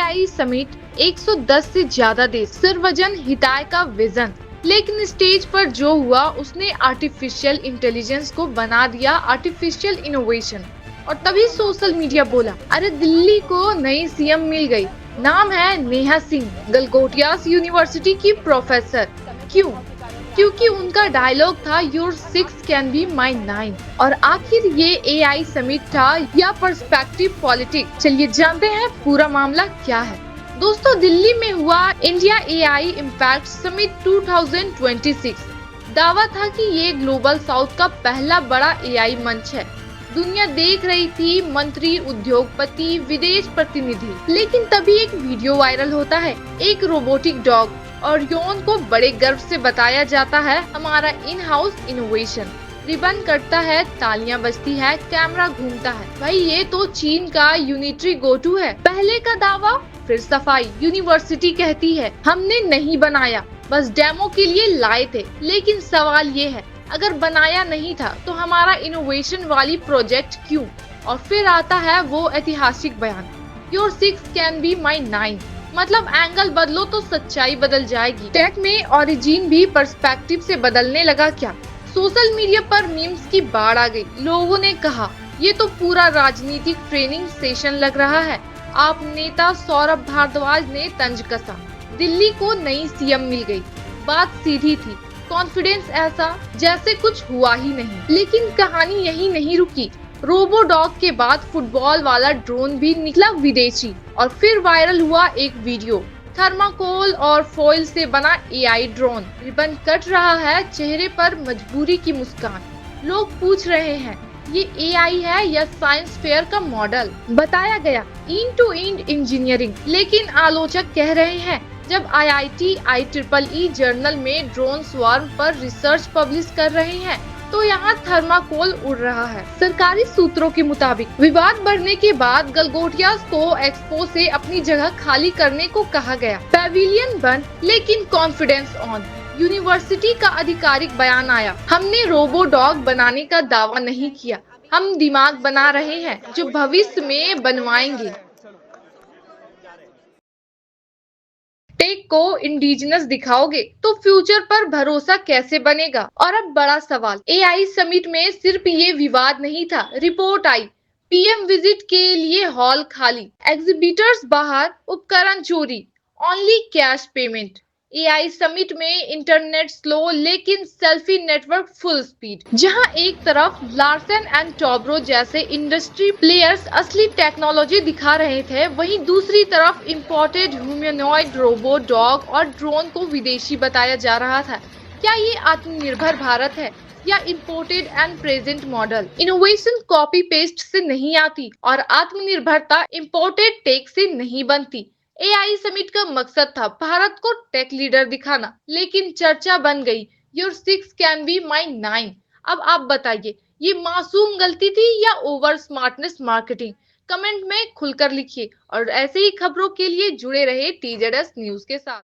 AI समेत 110 से ज्यादा देश, सर्वजन हिताय का विजन। लेकिन स्टेज पर जो हुआ उसने आर्टिफिशियल इंटेलिजेंस को बना दिया आर्टिफिशियल इनोवेशन। और तभी सोशल मीडिया बोला, अरे दिल्ली को नई सीएम मिल गई। नाम है नेहा सिंह, गलगोटिया यूनिवर्सिटी की प्रोफेसर। क्यों? क्योंकि उनका डायलॉग था योर 6 कैन बी माई 9। और आखिर ये एआई समिट था या पर्सपेक्टिव पॉलिटिक्स? चलिए जानते हैं पूरा मामला क्या है। दोस्तों, दिल्ली में हुआ इंडिया एआई इम्पैक्ट समिट 2026। दावा था कि ये ग्लोबल साउथ का पहला बड़ा एआई मंच है। दुनिया देख रही थी, मंत्री, उद्योगपति, विदेश प्रतिनिधि। लेकिन तभी एक वीडियो वायरल होता है, एक रोबोटिक डॉग, और यौन को बड़े गर्व से बताया जाता है हमारा इन हाउस इनोवेशन। रिबन कटता है, तालियां बजती है, कैमरा घूमता है। भाई ये तो चीन का यूनिटरी गोटू है। पहले का दावा फिर सफाई। यूनिवर्सिटी कहती है हमने नहीं बनाया, बस डेमो के लिए लाए थे। लेकिन सवाल ये है, अगर बनाया नहीं था तो हमारा इनोवेशन वाली प्रोजेक्ट क्यों? और फिर आता है वो ऐतिहासिक बयान, योर 6 कैन बी माई 9। मतलब एंगल बदलो तो सच्चाई बदल जाएगी। टेक में ओरिजिन भी पर्सपेक्टिव से बदलने लगा क्या? सोशल मीडिया पर मीम्स की बाढ़ आ गई। लोगों ने कहा ये तो पूरा राजनीतिक ट्रेनिंग सेशन लग रहा है। आप नेता सौरभ भारद्वाज ने तंज कसा, दिल्ली को नई सीएम मिल गई। बात सीधी थी, कॉन्फिडेंस ऐसा जैसे कुछ हुआ ही नहीं। लेकिन कहानी यही नहीं रुकी। रोबो डॉग के बाद फुटबॉल वाला ड्रोन भी निकला विदेशी। और फिर वायरल हुआ एक वीडियो, थर्माकोल और फॉइल से बना एआई ड्रोन। रिबन कट रहा है, चेहरे पर मजबूरी की मुस्कान। लोग पूछ रहे हैं ये एआई है या साइंस फेयर का मॉडल? बताया गया इंड टू इंड इंजीनियरिंग। लेकिन आलोचक कह रहे हैं जब आईआईटी IEEE जर्नल में ड्रोन स्वार्म पर रिसर्च पब्लिश कर रहे हैं तो यहाँ थर्माकोल उड़ रहा है। सरकारी सूत्रों के मुताबिक विवाद बढ़ने के बाद गलगोटिया को एक्सपो से अपनी जगह खाली करने को कहा गया। पैविलियन बंद, लेकिन कॉन्फिडेंस ऑन। यूनिवर्सिटी का आधिकारिक बयान आया, हमने रोबो डॉग बनाने का दावा नहीं किया, हम दिमाग बना रहे हैं जो भविष्य में बनवाएंगे। टेक को इंडिजिनस दिखाओगे तो फ्यूचर पर भरोसा कैसे बनेगा? और अब बड़ा सवाल, एआई समिट में सिर्फ ये विवाद नहीं था। रिपोर्ट आई, पीएम विजिट के लिए हॉल खाली, एग्जिबिटर्स बाहर, उपकरण चोरी, only cash payment. AI summit में इंटरनेट स्लो लेकिन सेल्फी नेटवर्क फुल स्पीड। जहां एक तरफ लार्सन एंड टोब्रो जैसे इंडस्ट्री प्लेयर्स असली टेक्नोलॉजी दिखा रहे थे, वहीं दूसरी तरफ इंपोर्टेड ह्यूमनॉइड रोबो डॉग और ड्रोन को विदेशी बताया जा रहा था। क्या ये आत्मनिर्भर भारत है या imported and present model? Innovation copy paste से नहीं आती और आत्मनिर्भरता इंपोर्टेड टेक से नहीं बनती। एआई समिट का मकसद था भारत को टेक लीडर दिखाना, लेकिन चर्चा बन गई योर 6 कैन बी माई 9। अब आप बताइए, ये मासूम गलती थी या ओवर स्मार्टनेस मार्केटिंग? कमेंट में खुलकर लिखिए और ऐसे ही खबरों के लिए जुड़े रहे TZS न्यूज के साथ।